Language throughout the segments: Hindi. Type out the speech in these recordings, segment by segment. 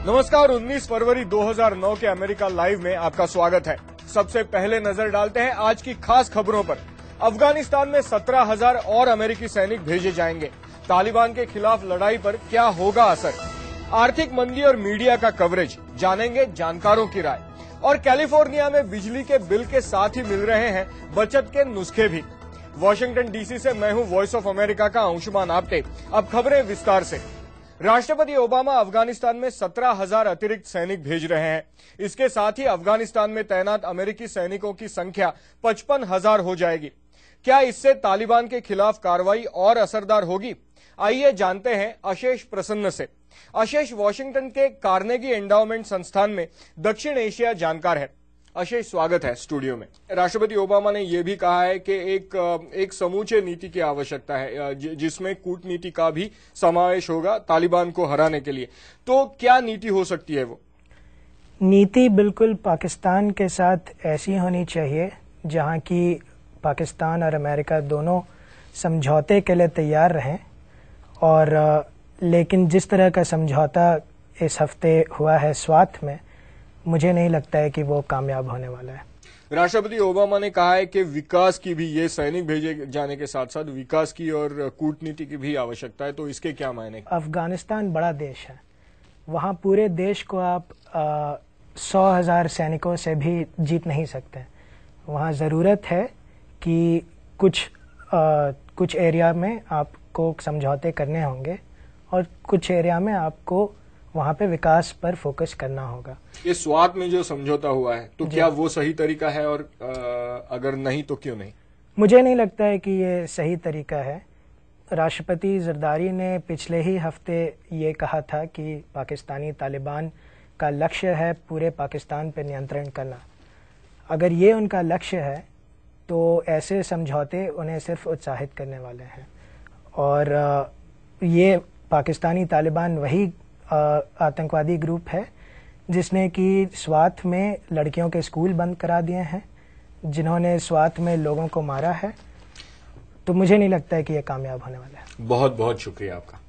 नमस्कार, 19 फरवरी 2009 के अमेरिका लाइव में आपका स्वागत है। सबसे पहले नजर डालते हैं आज की खास खबरों पर। अफगानिस्तान में 17,000 और अमेरिकी सैनिक भेजे जाएंगे। तालिबान के खिलाफ लड़ाई पर क्या होगा असर? आर्थिक मंदी और मीडिया का कवरेज, जानेंगे जानकारों की राय। और कैलिफोर्निया में बिजली के बिल के साथ ही मिल रहे हैं बचत के नुस्खे भी। वॉशिंगटन डीसी से मैं हूं वॉइस ऑफ अमेरिका का अंशुमान आप्टे। अब खबरें विस्तार से। राष्ट्रपति ओबामा अफगानिस्तान में 17,000 अतिरिक्त सैनिक भेज रहे हैं। इसके साथ ही अफगानिस्तान में तैनात अमेरिकी सैनिकों की संख्या 55,000 हो जाएगी। क्या इससे तालिबान के खिलाफ कार्रवाई और असरदार होगी? आइए जानते हैं अशेष प्रसन्न से। अशेष वॉशिंगटन के कार्नेगी एंडाउमेंट संस्थान में दक्षिण एशिया जानकार है। अशेष, स्वागत है स्टूडियो में। राष्ट्रपति ओबामा ने यह भी कहा है कि एक समूचे नीति की आवश्यकता है जिसमें कूटनीति का भी समावेश होगा तालिबान को हराने के लिए। तो क्या नीति हो सकती है वो? नीति बिल्कुल पाकिस्तान के साथ ऐसी होनी चाहिए जहां की पाकिस्तान और अमेरिका दोनों समझौते के लिए तैयार रहें। और लेकिन जिस तरह का समझौता इस हफ्ते हुआ है स्वात में, मुझे नहीं लगता है कि वो कामयाब होने वाला है। राष्ट्रपति ओबामा ने कहा है कि विकास की भी, ये सैनिक भेजे जाने के साथ साथ विकास की और कूटनीति की भी आवश्यकता है। तो इसके क्या मायने? अफगानिस्तान बड़ा देश है, वहाँ पूरे देश को आप 100,000 सैनिकों से भी जीत नहीं सकते। वहाँ ज़रूरत है कि कुछ एरिया में आपको समझौते करने होंगे और कुछ एरिया में आपको वहाँ पे विकास पर फोकस करना होगा। ये स्वात में जो समझौता हुआ है, तो क्या वो सही तरीका है? और अगर नहीं तो क्यों नहीं? मुझे नहीं लगता है कि ये सही तरीका है। राष्ट्रपति जरदारी ने पिछले ही हफ्ते ये कहा था कि पाकिस्तानी तालिबान का लक्ष्य है पूरे पाकिस्तान पर नियंत्रण करना। अगर ये उनका लक्ष्य है तो ऐसे समझौते उन्हें सिर्फ उत्साहित करने वाले हैं। और ये पाकिस्तानी तालिबान वही आतंकवादी ग्रुप है जिसने कि स्वात में लड़कियों के स्कूल बंद करा दिए हैं, जिन्होंने स्वात में लोगों को मारा है। तो मुझे नहीं लगता है कि यह कामयाब होने वाला है। बहुत बहुत शुक्रिया आपका।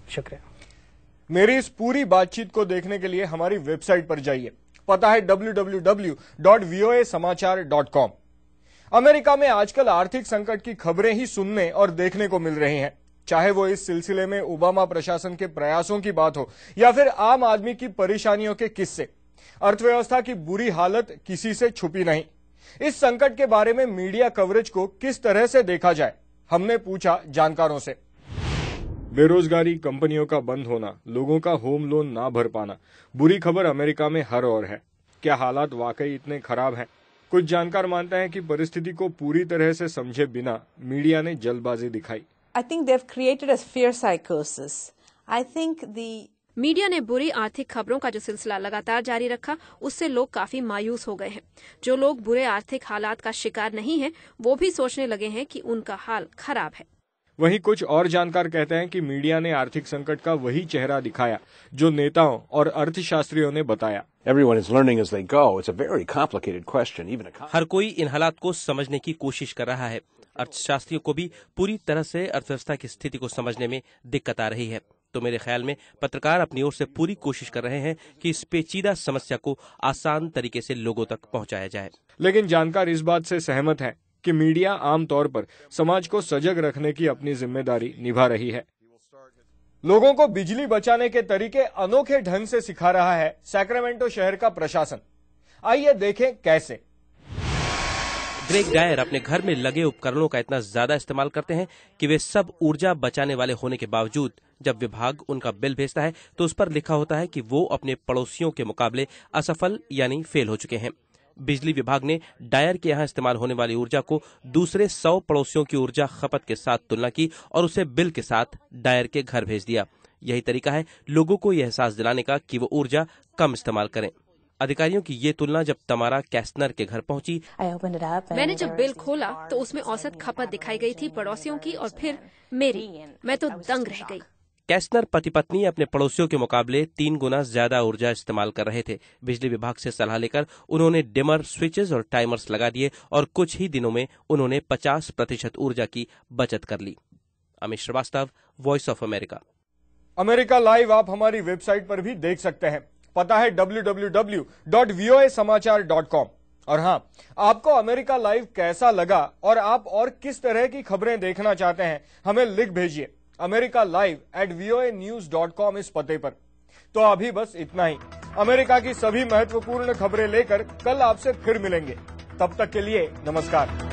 शुक्रिया। मेरी इस पूरी बातचीत को देखने के लिए हमारी वेबसाइट पर जाइए। पता है www.voasamachaar.com। अमेरिका में आजकल आर्थिक संकट की खबरें ही सुनने और देखने को मिल रही हैं, चाहे वो इस सिलसिले में ओबामा प्रशासन के प्रयासों की बात हो या फिर आम आदमी की परेशानियों के किस्से। अर्थव्यवस्था की बुरी हालत किसी से छुपी नहीं। इस संकट के बारे में मीडिया कवरेज को किस तरह से देखा जाए, हमने पूछा जानकारों से। बेरोजगारी, कंपनियों का बंद होना, लोगों का होम लोन ना भर पाना, बुरी खबर अमेरिका में हर ओर है। क्या हालात वाकई इतने खराब हैं? कुछ जानकार मानते हैं कि परिस्थिति को पूरी तरह से समझे बिना मीडिया ने जल्दबाजी दिखाई। I think they've created a fear psychosis. I think media ने बुरी आर्थिक खबरों का जो सिलसिला लगातार जारी रखा, उससे लोग काफी मायूस हो गए हैं। जो लोग बुरे आर्थिक हालात का शिकार नहीं हैं, वो भी सोचने लगे हैं कि उनका हाल खराब है। वहीं कुछ और जानकार कहते हैं कि मीडिया ने आर्थिक संकट का वही चेहरा दिखाया जो नेताओं और अर्थशास्त्रियों ने बताया। हर कोई इन हालात को समझने की कोशिश कर रहा है। अर्थशास्त्रियों को भी पूरी तरह से अर्थव्यवस्था की स्थिति को समझने में दिक्कत आ रही है। तो मेरे ख्याल में पत्रकार अपनी ओर से पूरी कोशिश कर रहे हैं कि इस पेचीदा समस्या को आसान तरीके से लोगों तक पहुंचाया जाए। लेकिन जानकार इस बात से सहमत हैं कि मीडिया आमतौर पर समाज को सजग रखने की अपनी जिम्मेदारी निभा रही है। लोगों को बिजली बचाने के तरीके अनोखे ढंग से सिखा रहा है सैक्रामेंटो शहर का प्रशासन। आइए देखें कैसे। ग्रेग डायर अपने घर में लगे उपकरणों का इतना ज्यादा इस्तेमाल करते हैं कि वे सब ऊर्जा बचाने वाले होने के बावजूद जब विभाग उनका बिल भेजता है तो उस पर लिखा होता है कि वो अपने पड़ोसियों के मुकाबले असफल यानी फेल हो चुके हैं। बिजली विभाग ने डायर के यहाँ इस्तेमाल होने वाली ऊर्जा को दूसरे 100 पड़ोसियों की ऊर्जा खपत के साथ तुलना की और उसे बिल के साथ डायर के घर भेज दिया। यही तरीका है लोगों को यह एहसास दिलाने का कि वो ऊर्जा कम इस्तेमाल करें। अधिकारियों की ये तुलना जब तमारा कैस्टनर के घर पहुंची, मैंने जब बिल खोला तो उसमें औसत खपत दिखाई गई थी पड़ोसियों की और फिर मेरी। मैं तो दंग रह गई। कैस्टनर पति पत्नी अपने पड़ोसियों के मुकाबले 3 गुना ज्यादा ऊर्जा इस्तेमाल कर रहे थे। बिजली विभाग से सलाह लेकर उन्होंने डिमर, स्विचेस और टाइमर्स लगा दिए और कुछ ही दिनों में उन्होंने 50% ऊर्जा की बचत कर ली। Amit Srivastava, Voice of America. America live आप हमारी वेबसाइट पर भी देख सकते हैं। पता है www.voasamachaar.com। और हां, आपको अमेरिका लाइव कैसा लगा और आप और किस तरह की खबरें देखना चाहते हैं, हमें लिख भेजिए americalive@voanews.com इस पते पर। तो अभी बस इतना ही। अमेरिका की सभी महत्वपूर्ण खबरें लेकर कल आपसे फिर मिलेंगे। तब तक के लिए नमस्कार।